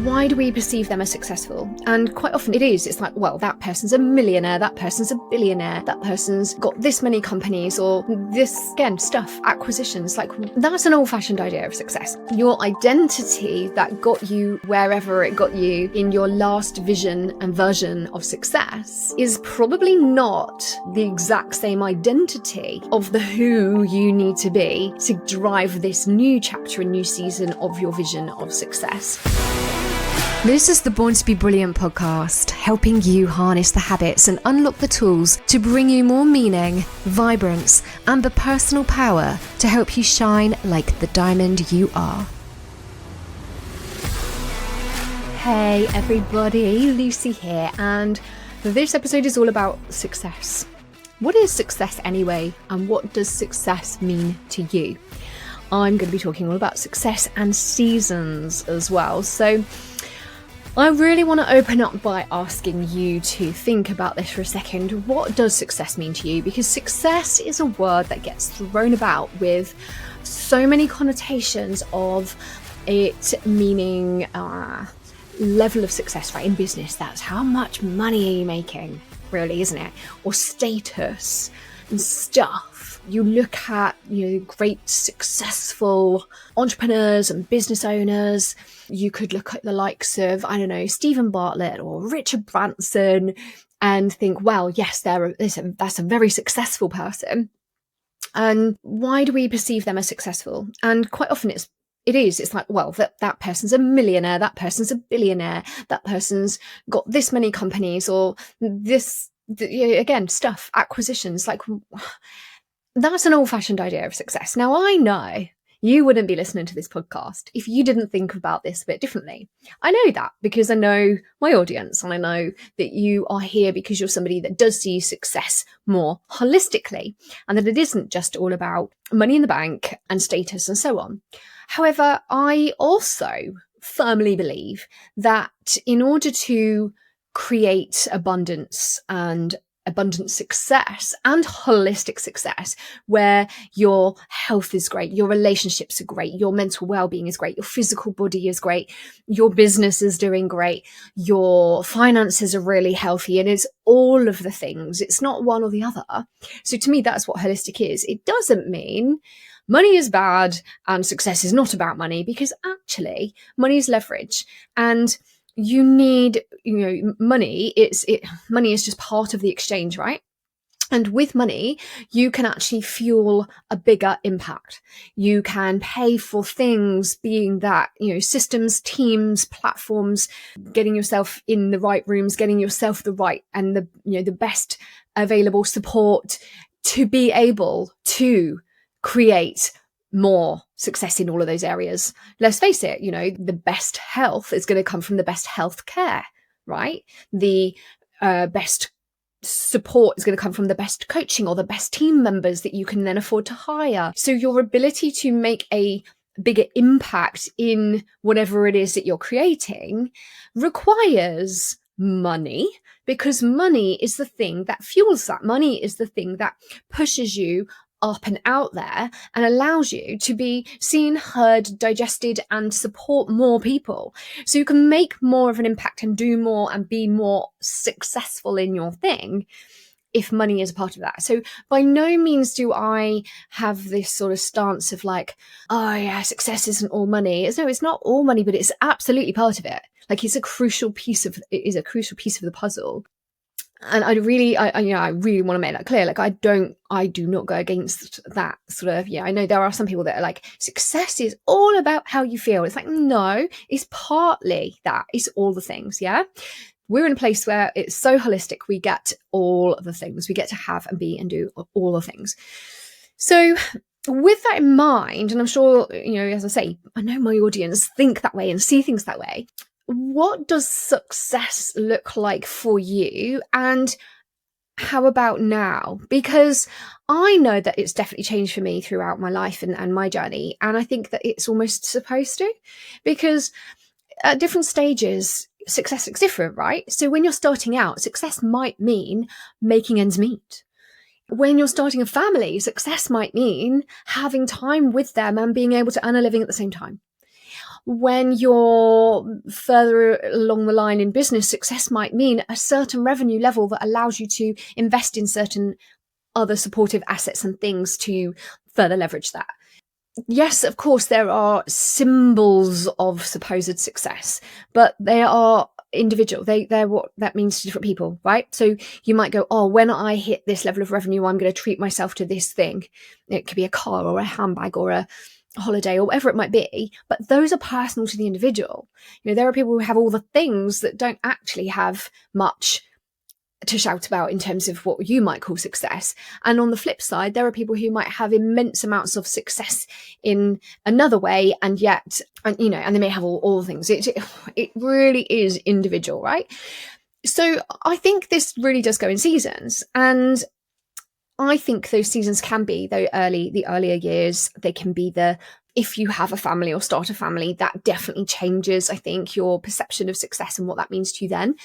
Why do we perceive them as successful? And quite often it's like, well, that person's a millionaire, that person's a billionaire, that person's got this many companies, or this, again, stuff, acquisitions. Like, that's an old-fashioned idea of success. Your identity that got you wherever it got you in your last vision and version of success is probably not the exact same identity of the who you need to be to drive this new chapter and new season of your vision of success. This is the Born to be Brilliant podcast, helping you harness the habits and unlock the tools to bring you more meaning, vibrance, and the personal power to help you shine like the diamond you are. Hey everybody, Lucy here, and this episode is all about success. What is success anyway, and what does success mean to you? I'm going to be talking all about success and seasons as well. So I really want to open up by asking you to think about this for a second. What does success mean to you? Because success is a word that gets thrown about with so many connotations of it meaning level of success, right? In business, that's how much money are you making, really, isn't it? Or status and stuff. You look at, great successful entrepreneurs and business owners. You could look at the likes of, Stephen Bartlett or Richard Branson and think, well, yes, that's a very successful person. And why do we perceive them as successful? And quite often it's like, well, that person's a millionaire, that person's a billionaire, that person's got this many companies, or this, again, stuff, acquisitions. Like, that's an old-fashioned idea of success. Now, I know you wouldn't be listening to this podcast if you didn't think about this a bit differently. I know that because I know my audience, and I know that you are here because you're somebody that does see success more holistically, and that it isn't just all about money in the bank and status and so on. However, I also firmly believe that in order to create abundant success and holistic success, where your health is great, your relationships are great, your mental well-being is great, your physical body is great, your business is doing great, your finances are really healthy, and it's all of the things. It's not one or the other. So to me, that's what holistic is. It doesn't mean money is bad and success is not about money, because actually money is leverage, and you need, money. Money is just part of the exchange, right? And with money, you can actually fuel a bigger impact. You can pay for things, being that, systems, teams, platforms, getting yourself in the right rooms, getting yourself the right and the best available support to be able to create more success in all of those areas. Let's face it, the best health is going to come from the best health care, right? The best support is going to come from the best coaching or the best team members that you can then afford to hire. So your ability to make a bigger impact in whatever it is that you're creating requires money, because money is the thing that fuels that. Money is the thing that pushes you up and out there and allows you to be seen, heard, digested, and support more people. So you can make more of an impact and do more and be more successful in your thing if money is a part of that. So by no means do I have this sort of stance of like, oh yeah, success isn't all money. No, it's not all money, but it's absolutely part of it. Like, it's a crucial piece of the puzzle. And I really want to make that clear. Like, I do not go against that sort of, I know there are some people that are like, success is all about how you feel. It's like, no, it's partly that. It's all the things, yeah? We're in a place where it's so holistic. We get all the things. We get to have and be and do all the things. So with that in mind, and I'm sure, as I say, I know my audience think that way and see things that way. What does success look like for you, and how about now? Because I know that it's definitely changed for me throughout my life and my journey. And I think that it's almost supposed to, because at different stages, success looks different, right? So when you're starting out, success might mean making ends meet. When you're starting a family, success might mean having time with them and being able to earn a living at the same time. When you're further along the line in business, success might mean a certain revenue level that allows you to invest in certain other supportive assets and things to further leverage that. Yes, of course, there are symbols of supposed success, but they are individual. They're what that means to different people, right? So you might go, oh, when I hit this level of revenue, I'm going to treat myself to this thing. It could be a car or a handbag or a holiday or whatever it might be, but those are personal to the individual. There are people who have all the things that don't actually have much to shout about in terms of what you might call success. And on the flip side, there are people who might have immense amounts of success in another way, and yet, and they may have all the things. It really is individual, right? So I think this really does go in seasons, and I think those seasons can be the earlier years. They can be if you have a family or start a family, that definitely changes, I think, your perception of success and what that means to you then.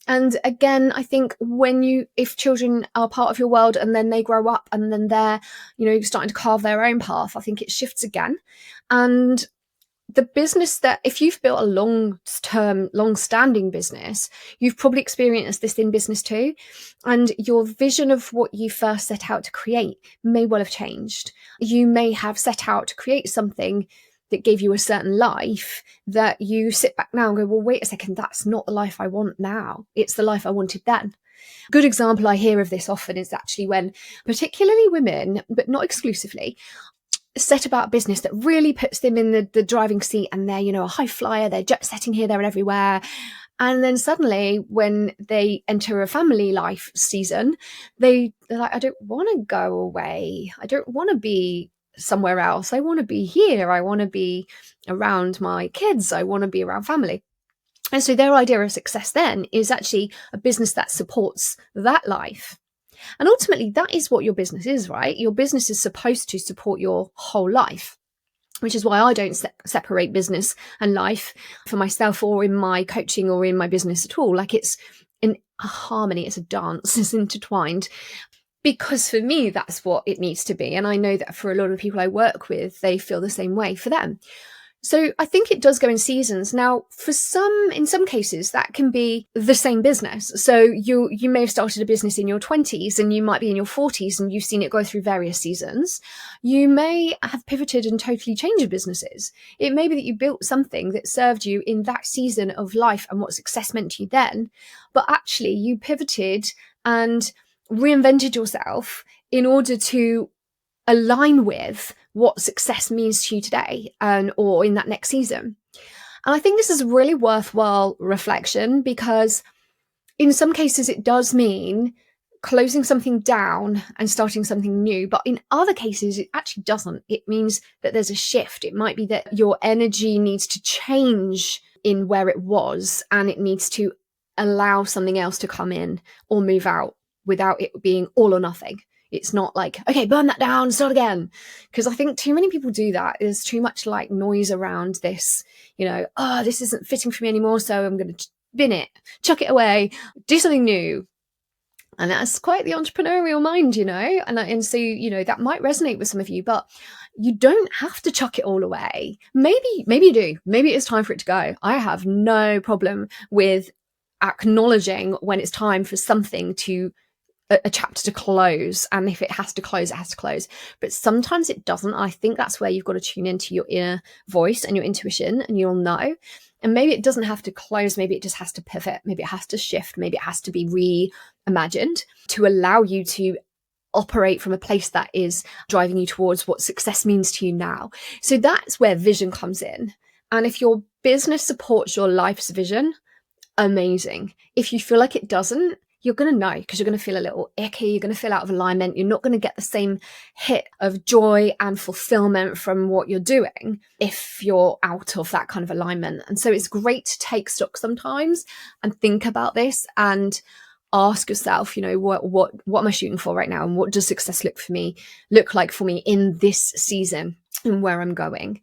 And again, I think if children are part of your world and then they grow up and then they're, starting to carve their own path, I think it shifts again. And the business that, if you've built a long-term, long-standing business, you've probably experienced this in business too. And your vision of what you first set out to create may well have changed. You may have set out to create something that gave you a certain life that you sit back now and go, well, wait a second, that's not the life I want now. It's the life I wanted then. Good example I hear of this often is actually when particularly women, but not exclusively, set about business that really puts them in the driving seat, and they're, a high flyer, they're jet setting here, there and everywhere. And then suddenly when they enter a family life season, they're like, I don't want to go away. I don't want to be somewhere else. I want to be here. I want to be around my kids. I want to be around family. And so their idea of success then is actually a business that supports that life. And ultimately, that is what your business is, right? Your business is supposed to support your whole life, which is why I don't separate business and life for myself or in my coaching or in my business at all. Like, it's in a harmony, it's a dance, it's intertwined. Because for me, that's what it needs to be. And I know that for a lot of people I work with, they feel the same way for them. So I think it does go in seasons. Now, in some cases, that can be the same business. So you may have started a business in your 20s and you might be in your 40s and you've seen it go through various seasons. You may have pivoted and totally changed your businesses. It may be that you built something that served you in that season of life and what success meant to you then, but actually you pivoted and reinvented yourself in order to align with what success means to you today or in that next season. And I think this is a really worthwhile reflection, because in some cases it does mean closing something down and starting something new. But in other cases, it actually doesn't. It means that there's a shift. It might be that your energy needs to change in where it was, and it needs to allow something else to come in or move out without it being all or nothing. It's not like, okay, burn that down, start again. Because I think too many people do that. There's too much like noise around this, this isn't fitting for me anymore, so I'm going to bin it, chuck it away, do something new. And that's quite the entrepreneurial mind, and so, that might resonate with some of you, but you don't have to chuck it all away. Maybe you do. Maybe it's time for it to go. I have no problem with acknowledging when it's time for something a chapter to close, and if it has to close, it has to close. But sometimes it doesn't. I think that's where you've got to tune into your inner voice and your intuition, and you'll know. And maybe it doesn't have to close, maybe it just has to pivot, maybe it has to shift, maybe it has to be reimagined to allow you to operate from a place that is driving you towards what success means to you now. So that's where vision comes in. And if your business supports your life's vision, amazing. If you feel like it doesn't, you're going to know, because you're going to feel a little icky. You're going to feel out of alignment. You're not going to get the same hit of joy and fulfillment from what you're doing if you're out of that kind of alignment. And so it's great to take stock sometimes and think about this and ask yourself, what am I shooting for right now? And what does success look like for me in this season and where I'm going?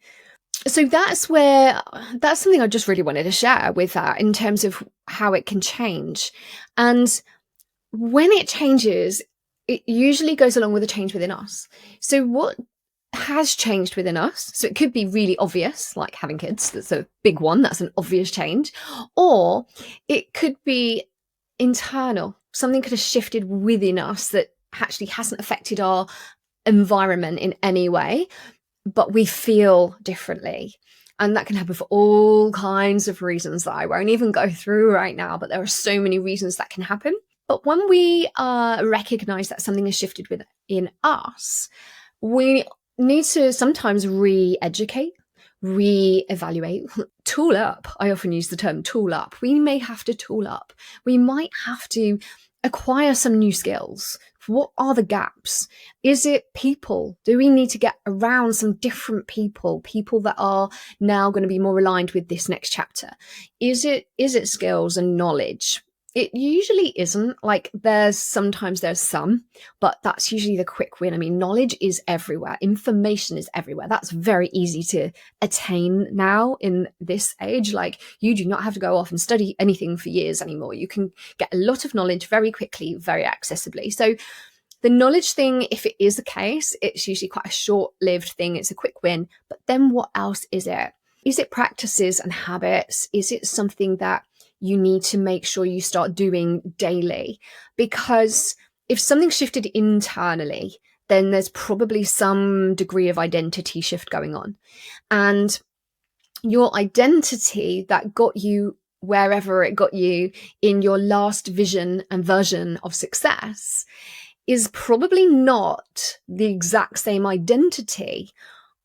So that's something I just really wanted to share with that in terms of how it can change. And when it changes, it usually goes along with a change within us. So what has changed within us. So it could be really obvious, like having kids. That's a big one. That's an obvious change. Or it could be internal. Something could have shifted within us that actually hasn't affected our environment in any way, but we feel differently. And that can happen for all kinds of reasons that I won't even go through right now, but there are so many reasons that can happen. But when we recognize that something has shifted within us, we need to sometimes re-educate, re-evaluate, tool up. I often use the term tool up. We may have to tool up. We might have to acquire some new skills. What are the gaps? Is it people? Do we need to get around some different people that are now going to be more aligned with this next chapter? Is it skills and knowledge? It usually isn't. Like sometimes there's some, but that's usually the quick win. I mean, knowledge is everywhere. Information is everywhere. That's very easy to attain now in this age. Like, you do not have to go off and study anything for years anymore. You can get a lot of knowledge very quickly, very accessibly. So the knowledge thing, if it is the case, it's usually quite a short-lived thing. It's a quick win. But then what else is it? Is it practices and habits? Is it something that you need to make sure you start doing daily? Because if something shifted internally, then there's probably some degree of identity shift going on. And your identity that got you wherever it got you in your last vision and version of success is probably not the exact same identity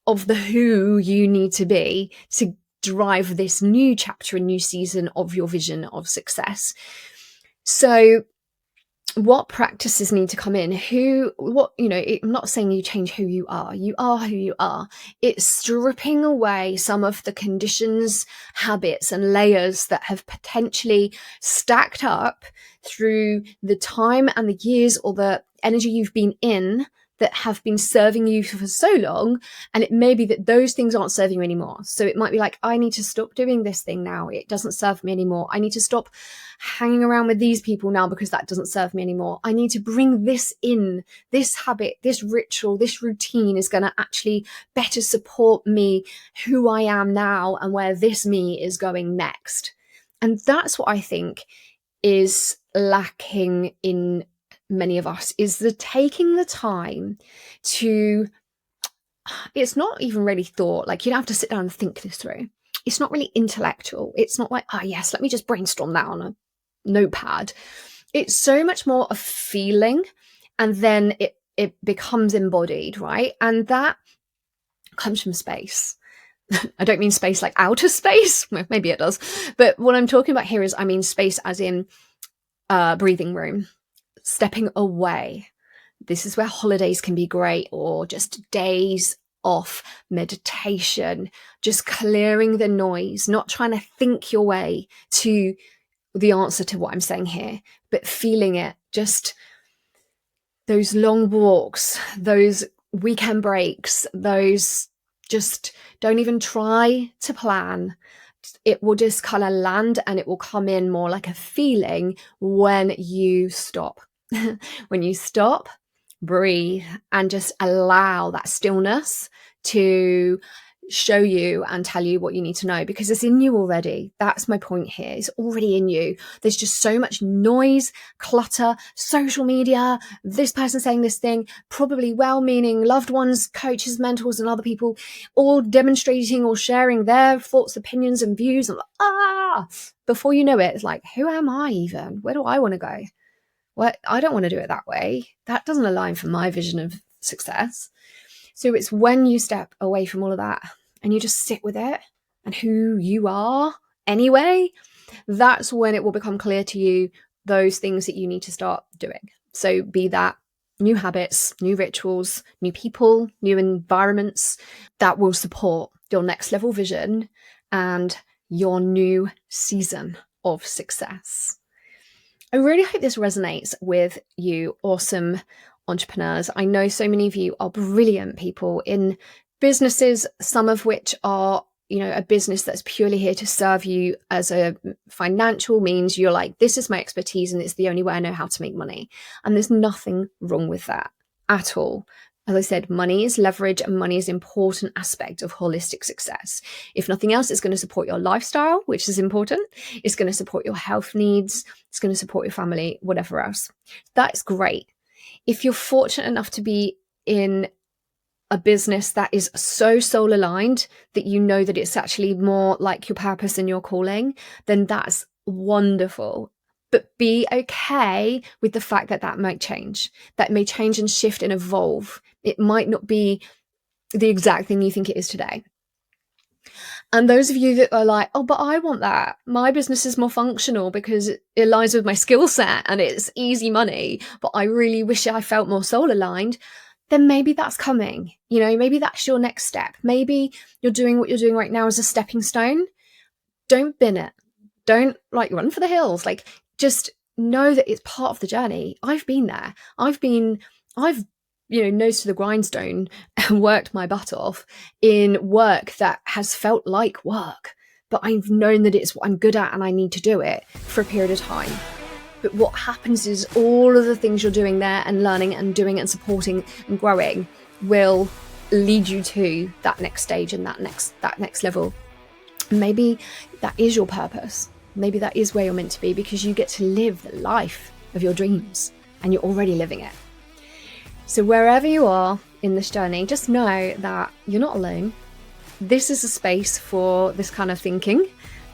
of the who you need to be to drive this new chapter, a new season of your vision of success. So what practices need to come in? I'm not saying you change who you are. You are who you are. It's stripping away some of the conditions, habits, and layers that have potentially stacked up through the time and the years or the energy you've been in that have been serving you for so long. And it may be that those things aren't serving you anymore. So it might be like, I need to stop doing this thing now. It doesn't serve me anymore. I need to stop hanging around with these people now because that doesn't serve me anymore. I need to bring this in, this habit, this ritual, this routine is going to actually better support me, who I am now and where this me is going next. And that's what I think is lacking in many of us, is the taking the time to, it's not even really thought, like you don't have to sit down and think this through. It's not really intellectual. It's not like, oh yes, let me just brainstorm that on a notepad. It's so much more a feeling, and then it becomes embodied, right? And that comes from space. I don't mean space like outer space. Well, maybe it does. But what I'm talking about here is, I mean space as in breathing room. Stepping away. This is where holidays can be great, or just days off, meditation, just clearing the noise, not trying to think your way to the answer to what I'm saying here, but feeling it. Just those long walks, those weekend breaks, those just don't even try to plan. It will just kind of land and it will come in more like a feeling when you stop. When you stop, breathe, and just allow that stillness to show you and tell you what you need to know, because it's in you already. That's my point here. It's already in you. There's just so much noise, clutter, social media, this person saying this thing, probably well-meaning loved ones, coaches, mentors, and other people all demonstrating or sharing their thoughts, opinions, and views. And before you know it, it's like, who am I even? Where do I want to go? Well, I don't want to do it that way. That doesn't align for my vision of success. So it's when you step away from all of that and you just sit with it and who you are anyway, that's when it will become clear to you those things that you need to start doing. So be that new habits, new rituals, new people, new environments that will support your next level vision and your new season of success. I really hope this resonates with you, awesome entrepreneurs. I know so many of you are brilliant people in businesses, some of which are, a business that's purely here to serve you as a financial means. You're like, this is my expertise and it's the only way I know how to make money. And there's nothing wrong with that at all. As I said, money is leverage and money is an important aspect of holistic success. If nothing else, it's going to support your lifestyle, which is important. It's going to support your health needs. It's going to support your family, whatever else. That's great. If you're fortunate enough to be in a business that is so soul aligned that you know that it's actually more like your purpose and your calling, then that's wonderful. But be okay with the fact that that might change. That may change and shift and evolve. It might not be the exact thing you think it is today. And those of you that are like, oh, but I want that. My business is more functional because it aligns with my skill set and it's easy money, but I really wish I felt more soul aligned. Then maybe that's coming. Maybe that's your next step. Maybe you're doing what you're doing right now as a stepping stone. Don't bin it. Don't run for the hills. Just know that it's part of the journey. I've been there. I've nose to the grindstone and worked my butt off in work that has felt like work, but I've known that it's what I'm good at and I need to do it for a period of time. But what happens is all of the things you're doing there and learning and doing and supporting and growing will lead you to that next stage and that next level. Maybe that is your purpose. Maybe that is where you're meant to be, because you get to live the life of your dreams and you're already living it. So wherever you are in this journey, just know that you're not alone. This is a space for this kind of thinking.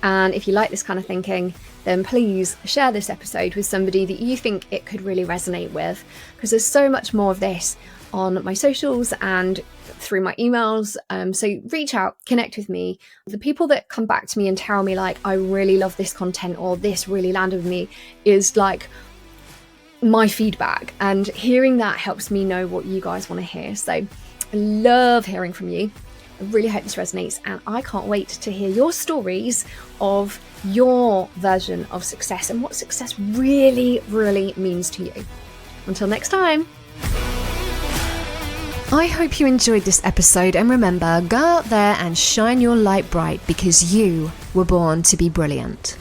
And if you like this kind of thinking, then please share this episode with somebody that you think it could really resonate with, because there's so much more of this on my socials and through my emails. So reach out, connect with me. The people that come back to me and tell me I really love this content or this really landed with me is my feedback, and hearing that helps me know what you guys want to hear. So I love hearing from you. I really hope this resonates, and I can't wait to hear your stories of your version of success and what success really, really means to you. Until next time. I hope you enjoyed this episode, and remember, go out there and shine your light bright, because you were born to be brilliant.